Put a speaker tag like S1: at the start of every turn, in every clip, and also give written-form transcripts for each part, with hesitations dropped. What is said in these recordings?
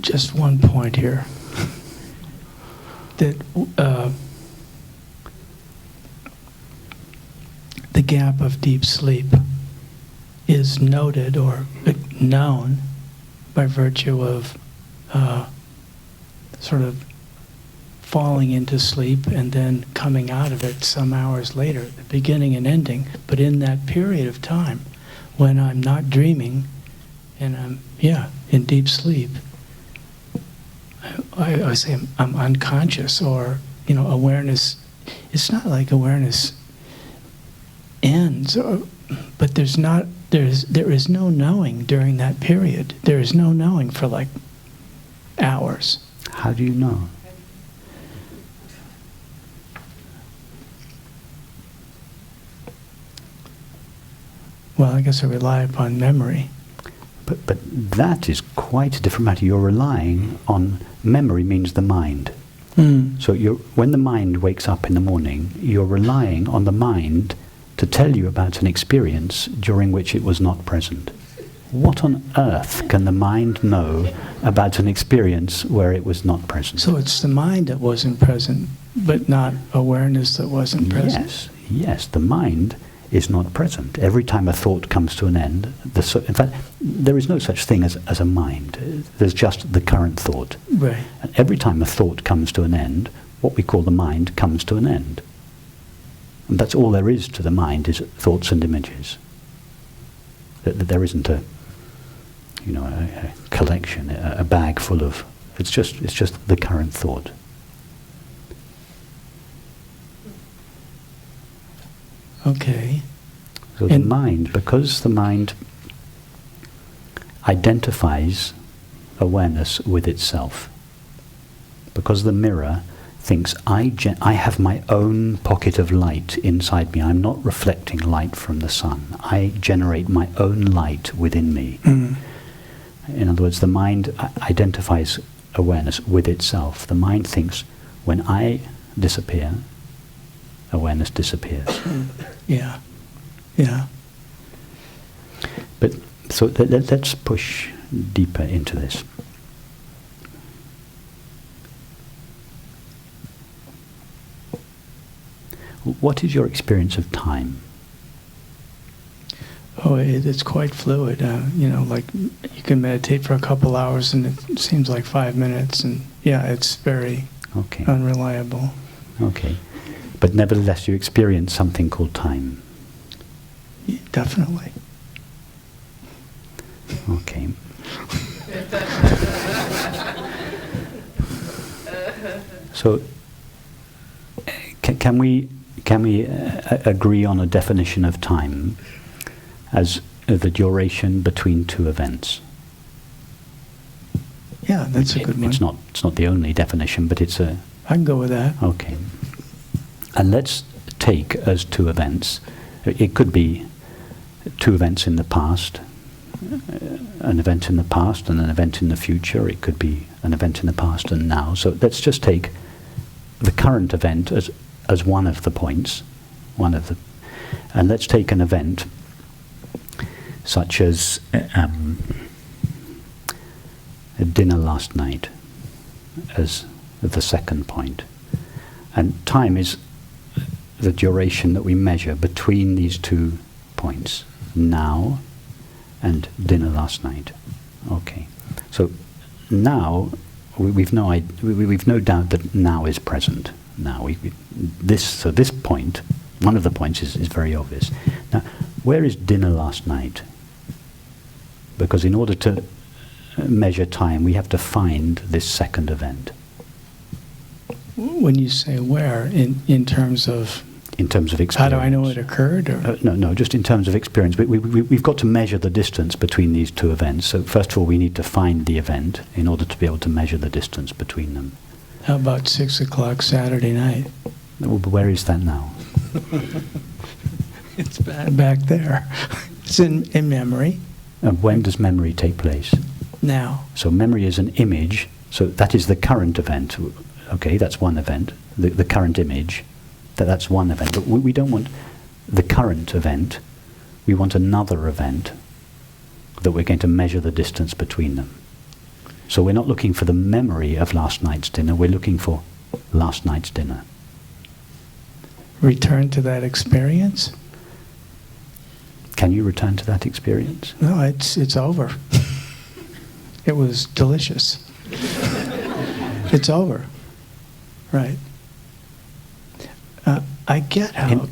S1: just one point here. That the gap of deep sleep is noted or known by virtue of sort of falling into sleep and then coming out of it some hours later, the beginning and ending. But in that period of time, when I'm not dreaming and I'm, in deep sleep, I say I'm unconscious, or, awareness. It's not like awareness ends, but there is no knowing during that period. There is no knowing for like hours.
S2: How do you know?
S1: Well, I guess I rely upon memory.
S2: But that is quite a different matter. You're relying on memory means the mind. So when the mind wakes up in the morning, you're relying on the mind to tell you about an experience during which it was not present. What on earth can the mind know about an experience where it was not present?
S1: So it's the mind that wasn't present, but not awareness that wasn't present?
S2: Yes, the mind is not present. Every time a thought comes to an end, in fact, there is no such thing as a mind. There's just the current thought.
S1: Right.
S2: And every time a thought comes to an end, what we call the mind comes to an end. And that's all there is to the mind, is thoughts and images. There isn't a collection, a bag full of. It's just the current thought.
S1: Okay.
S2: So the mind, because the mind identifies awareness with itself, because the mirror thinks, I have my own pocket of light inside me, I'm not reflecting light from the sun, I generate my own light within me. In other words, the mind identifies awareness with itself. The mind thinks, when I disappear, awareness disappears.
S1: Yeah.
S2: But so let's push deeper into this. What is your experience of time?
S1: Oh, it's quite fluid. Like you can meditate for a couple hours and it seems like 5 minutes, and it's very unreliable.
S2: Okay. But nevertheless, you experience something called time.
S1: Yeah, definitely.
S2: Okay. So, can we agree on a definition of time as the duration between two events?
S1: Yeah, that's a good one.
S2: It's not the only definition, but it's a.
S1: I can go with that.
S2: Okay. And let's take as two events. It could be two events in the past, an event in the past and an event in the future. It could be an event in the past and now. So let's just take the current event as one of the points, and let's take an event such as a dinner last night as the second point. And time is the duration that we measure between these 2 points, now and dinner last night. Okay. So now we've no doubt that now is present. Now this point, one of the points is very obvious. Now, where is dinner last night? Because in order to measure time, we have to find this second event.
S1: When you say where, in terms of...
S2: In terms of experience.
S1: How do I know it occurred? Or?
S2: No, just in terms of experience. We've got to measure the distance between these two events. So first of all, we need to find the event in order to be able to measure the distance between them.
S1: How about 6 o'clock Saturday night?
S2: Well, but where is that now?
S1: It's back there. It's in memory.
S2: And when does memory take place?
S1: Now.
S2: So memory is an image. So that is the current event. Okay, that's one event. The current image. That's one event. But we don't want the current event. We want another event that we're going to measure the distance between them. So we're not looking for the memory of last night's dinner, we're looking for last night's dinner.
S1: Return to that experience?
S2: Can you return to that experience?
S1: No, it's over. It was delicious. It's over. Right. I get how,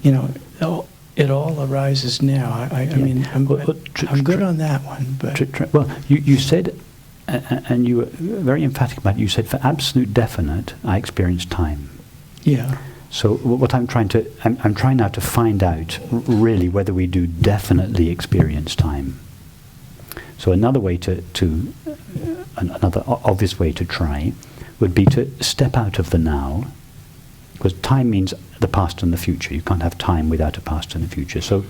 S1: it all arises now. I mean, I'm good on that one, but...
S2: Well, you said, and you were very emphatic about it, you said for absolute definite, I experience time.
S1: Yeah.
S2: So what I'm trying now to find out really whether we do definitely experience time. So another way another obvious way to try would be to step out of the now, because time means the past and the future. You can't have time without a past and a future. So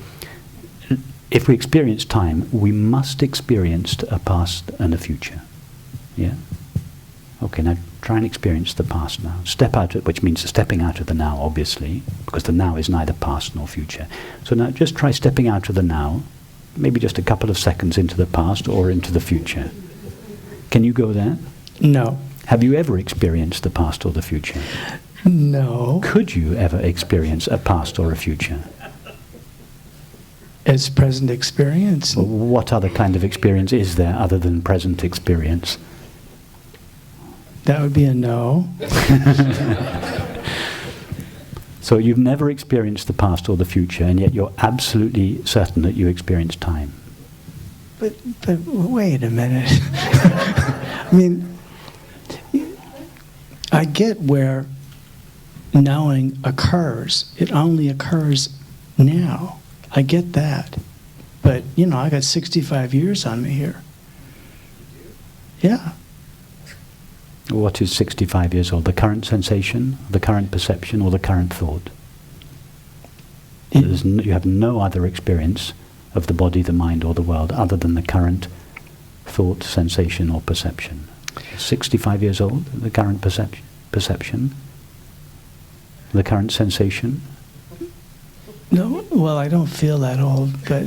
S2: if we experience time, we must experience a past and a future. Yeah? Okay, now try and experience the past now. Step out, which means stepping out of the now, obviously, because the now is neither past nor future. So now just try stepping out of the now, maybe just a couple of seconds into the past or into the future. Can you go there?
S1: No.
S2: Have you ever experienced the past or the future?
S1: No.
S2: Could you ever experience a past or a future?
S1: As present experience?
S2: Well, what other kind of experience is there other than present experience?
S1: That would be a no.
S2: So you've never experienced the past or the future, and yet you're absolutely certain that you experience time.
S1: But wait a minute. I mean, I get where knowing occurs. It only occurs now. I get that. But, I got 65 years on me here. Yeah.
S2: What is 65 years old? The current sensation, the current perception, or the current thought? You have no other experience of the body, the mind, or the world other than the current thought, sensation, or perception. 65 years old, the current perception, the current sensation.
S1: No, well, I don't feel that old, but...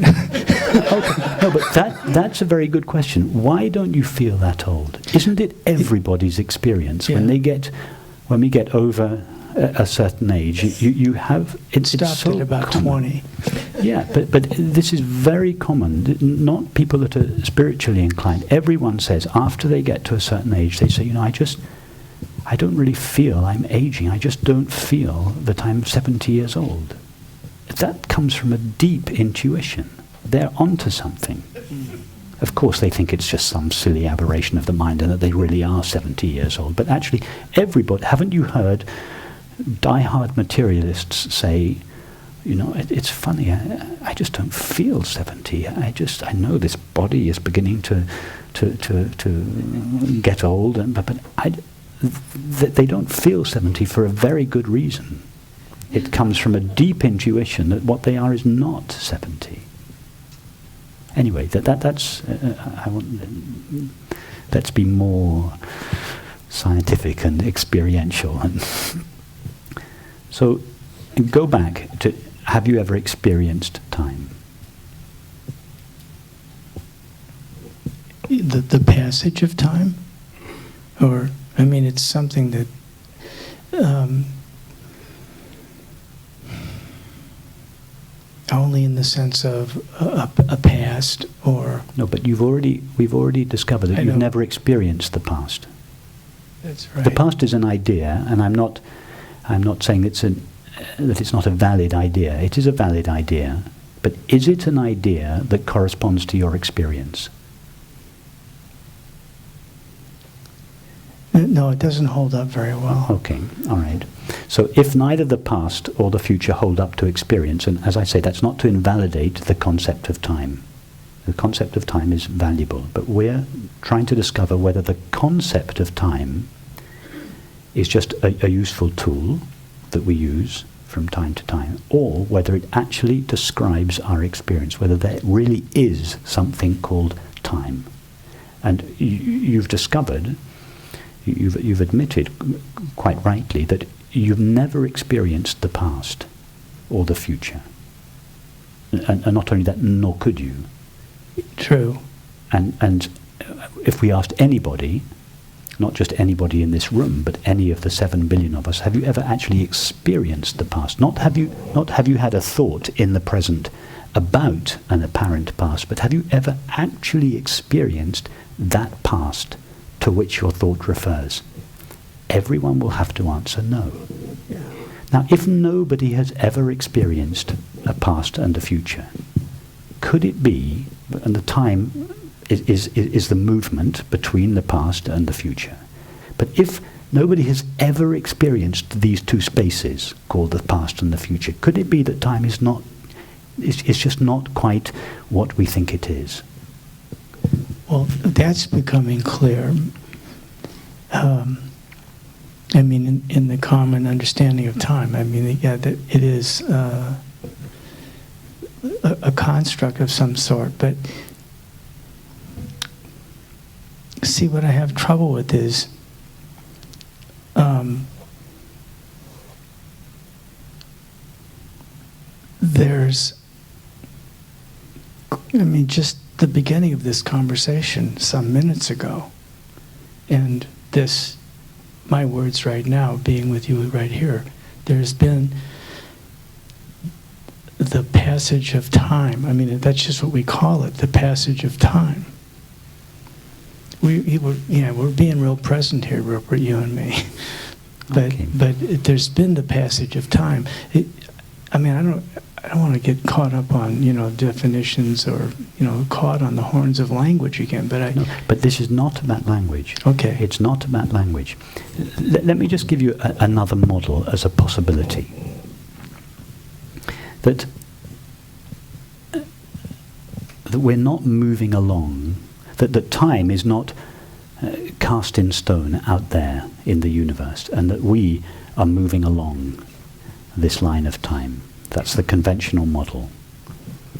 S2: Okay. No, but that's a very good question. Why don't you feel that old? Isn't it everybody's experience?
S1: Yeah.
S2: When we get over a certain age, you have...
S1: It stopped at about 20.
S2: Yeah, but this is very common. Not people that are spiritually inclined. Everyone says after they get to a certain age, they say, I don't really feel I'm aging. I just don't feel that I'm 70 years old. That comes from a deep intuition. They're onto something. Of course, they think it's just some silly aberration of the mind and that they really are 70 years old. But actually, everybody, haven't you heard die-hard materialists say, it's funny, I just don't feel 70. I know this body is beginning to get old, but they don't feel 70 for a very good reason. It comes from a deep intuition that what they are is not 70. Anyway, that's let's be more scientific and experiential. And so, go back to: have you ever experienced time?
S1: The passage of time, or it's something that. Only in the sense of a past, or...
S2: No, but we've already discovered that you've never experienced the past.
S1: That's right.
S2: The past is an idea, and I'm not saying that it's not a valid idea. It is a valid idea, but is it an idea that corresponds to your experience?
S1: No, it doesn't hold up very well.
S2: Okay, all right. So if neither the past or the future hold up to experience, and as I say, that's not to invalidate the concept of time. The concept of time is valuable, but we're trying to discover whether the concept of time is just a useful tool that we use from time to time, or whether it actually describes our experience, whether there really is something called time. And you've discovered... You've admitted, quite rightly, that you've never experienced the past or the future. And not only that, nor could you.
S1: True.
S2: And if we asked anybody, not just anybody in this room, but any of the 7 billion of us, have you ever actually experienced the past? Not have you had a thought in the present about an apparent past, but have you ever actually experienced that past to which your thought refers? Everyone will have to answer no.
S1: Yeah.
S2: Now, if nobody has ever experienced a past and a future, could it be, and the time is the movement between the past and the future, but if nobody has ever experienced these two spaces called the past and the future, could it be that time is just not quite what we think it is?
S1: Well, that's becoming clear. I mean, in the common understanding of time, I mean, yeah, that it is a construct of some sort. But see, what I have trouble with is there's, I mean, just the beginning of this conversation some minutes ago, and this, my words right now, being with you right here, there's been the passage of time. I mean, that's just what we call it, the passage of time. We're being real present here, Rupert, you and me. But
S2: Okay.
S1: There's been the passage of time. I mean, I don't want to get caught up on definitions or caught on the horns of language again. But
S2: No, but this is not about language.
S1: Okay.
S2: It's not about language. Let me just give you another model as a possibility. That we're not moving along, that time is not cast in stone out there in the universe, and that we are moving along this line of time. That's the conventional model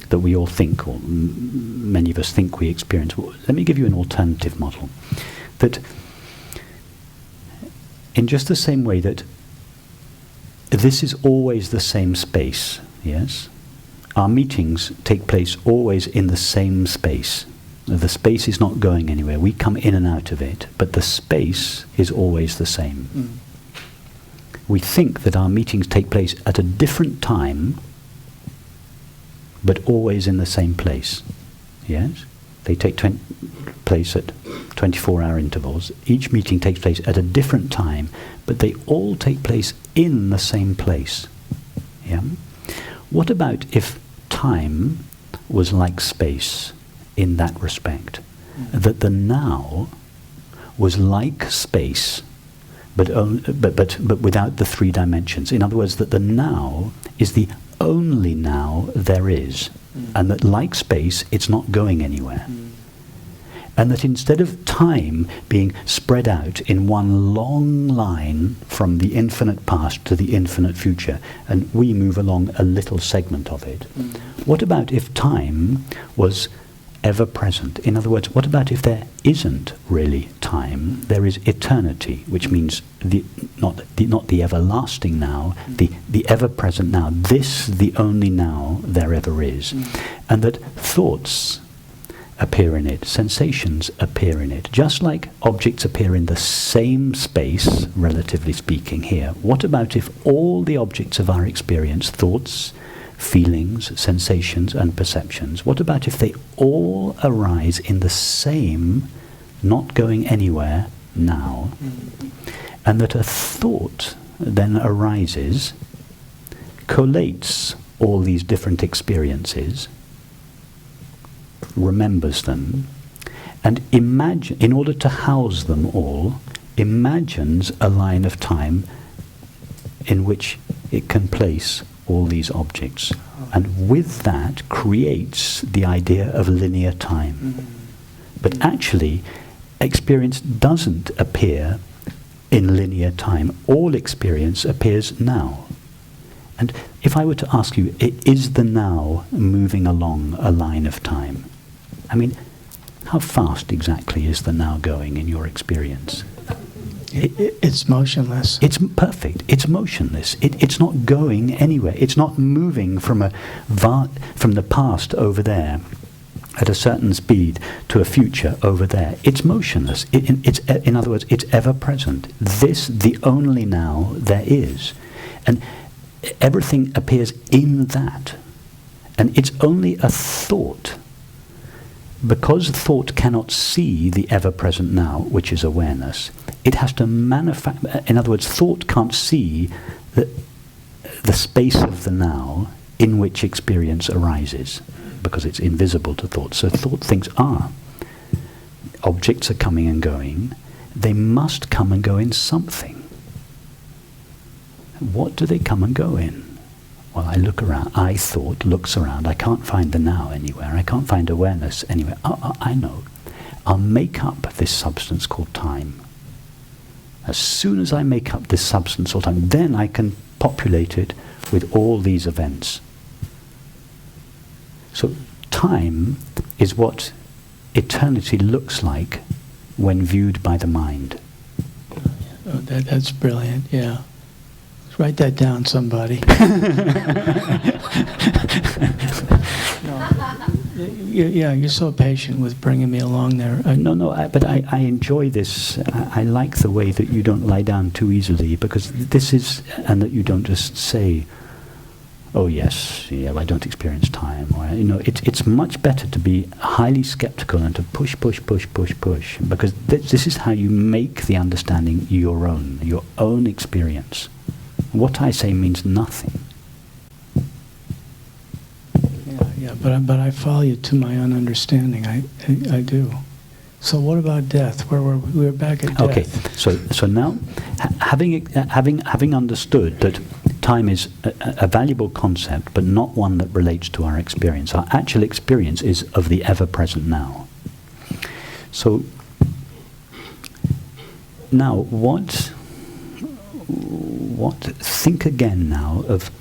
S2: that we all think, or many of us think we experience. Well, let me give you an alternative model. That in just the same way that this is always the same space, yes? Our meetings take place always in the same space. The space is not going anywhere. We come in and out of it, but the space is always the same.
S1: Mm.
S2: We think that our meetings take place at a different time, but always in the same place. Yes? They take place at 24-hour intervals. Each meeting takes place at a different time, but they all take place in the same place. Yeah? What about if time was like space in that respect? That the now was like space, but without the 3 dimensions. In other words, that the now is the only now there is, and that like space, it's not going anywhere. And that instead of time being spread out in one long line from the infinite past to the infinite future, and we move along a little segment of it, what about if time was ever present? In other words, what about if there isn't really time? There is eternity, which means not the everlasting now, the ever present now. This, the only now there ever is. And that thoughts appear in it, sensations appear in it, just like objects appear in the same space, relatively speaking here. What about if all the objects of our experience, thoughts, feelings, sensations, and perceptions, what about if they all arise in the same, not going anywhere, now? And that a thought then arises, collates all these different experiences, remembers them, and in order to house them all, imagines a line of time in which it can place all these objects, and with that creates the idea of linear time. But actually, experience doesn't appear in linear time. All experience appears now. And if I were to ask you, is the now moving along a line of time? I mean, how fast exactly is the now going in your experience?
S1: It's motionless.
S2: It's perfect. It's motionless. It's not going anywhere. It's not moving from the past over there at a certain speed to a future over there. It's motionless. In other words, it's ever present. This, the only now there is. And everything appears in that. And it's only a thought. Because thought cannot see the ever-present now, which is awareness, it has to manufacture. In other words, thought can't see the space of the now in which experience arises, because it's invisible to thought. So thought thinks, objects are coming and going. They must come and go in something. What do they come and go in? Well, I look around. I, thought, looks around. I can't find the now anywhere. I can't find awareness anywhere. I know. I'll make up this substance called time. As soon as I make up this substance called time, then I can populate it with all these events. So time is what eternity looks like when viewed by the mind.
S1: Oh, that's brilliant, yeah. Let's write that down, somebody. Yeah, you're so patient with bringing me along there.
S2: But I enjoy this. I like the way that you don't lie down too easily, because this is, and that you don't just say, oh yes, yeah, I don't experience time. Or, it's much better to be highly skeptical and to push, because this is how you make the understanding your own experience. What I say means nothing.
S1: Yeah, but I follow you to my own understanding. I do. So what about death? We're back at death.
S2: Okay, so now, having understood that time is a valuable concept, but not one that relates to our experience. Our actual experience is of the ever-present now. So now, what? Think again now of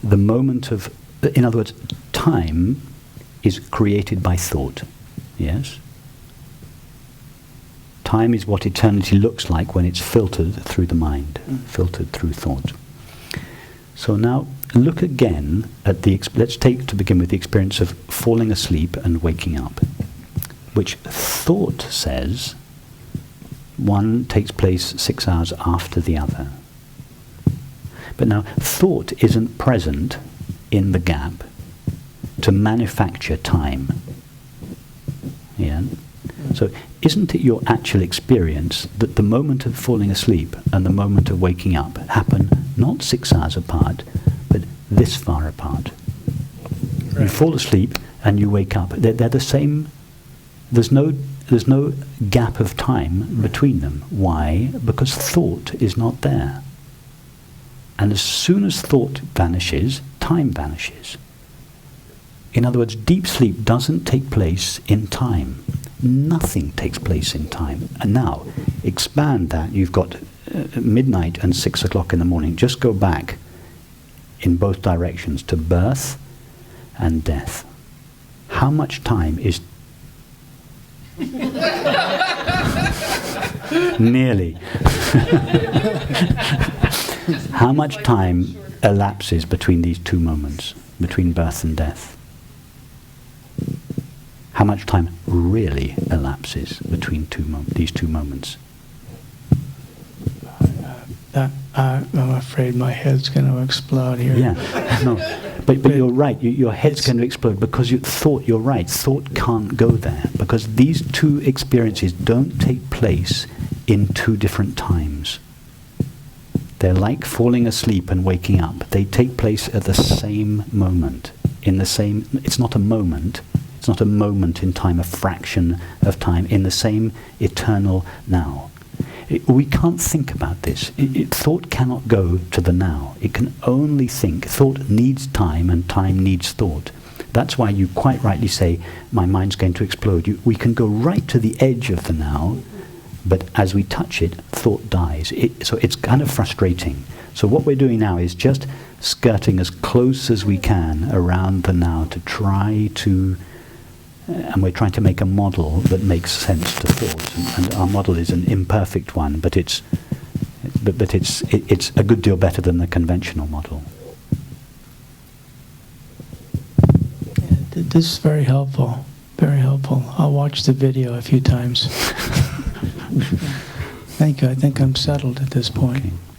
S2: the moment of. In other words, time is created by thought. Yes. Time is what eternity looks like when it's filtered through the mind, filtered through thought. So now look again at let's take to begin with the experience of falling asleep and waking up, which thought says one takes place 6 hours after the other. But now thought isn't present in the gap to manufacture time. Yeah? So isn't it your actual experience that the moment of falling asleep and the moment of waking up happen not 6 hours apart, but this far apart? Right. You fall asleep and you wake up. They're the same. There's no gap of time between them. Why? Because thought is not there. And as soon as thought vanishes, time vanishes. In other words, deep sleep doesn't take place in time. Nothing takes place in time. And now, expand that. You've got midnight and 6 o'clock in the morning. Just go back in both directions to birth and death. How much time is... Nearly. How much time elapses between these two moments, between birth and death? How much time really elapses between these two moments?
S1: I'm afraid my head's going to explode here.
S2: Yeah, no, but you're right. Your head's going to explode because you're right. Thought can't go there because these two experiences don't take place in two different times. They're like falling asleep and waking up. They take place at the same moment. It's not a moment. It's not a moment in time, a fraction of time, in the same eternal now. We can't think about this. Thought cannot go to the now. It can only think. Thought needs time and time needs thought. That's why you quite rightly say, my mind's going to explode. We can go right to the edge of the now, but as we touch it, thought dies. So it's kind of frustrating. So what we're doing now is just skirting as close as we can around the now to try to... and we're trying to make a model that makes sense to thought. And our model is an imperfect one, but it's a good deal better than the conventional model.
S1: This is very helpful. helpful. I'll watch the video a few times. Thank you. I think I'm settled at this point.
S2: Okay.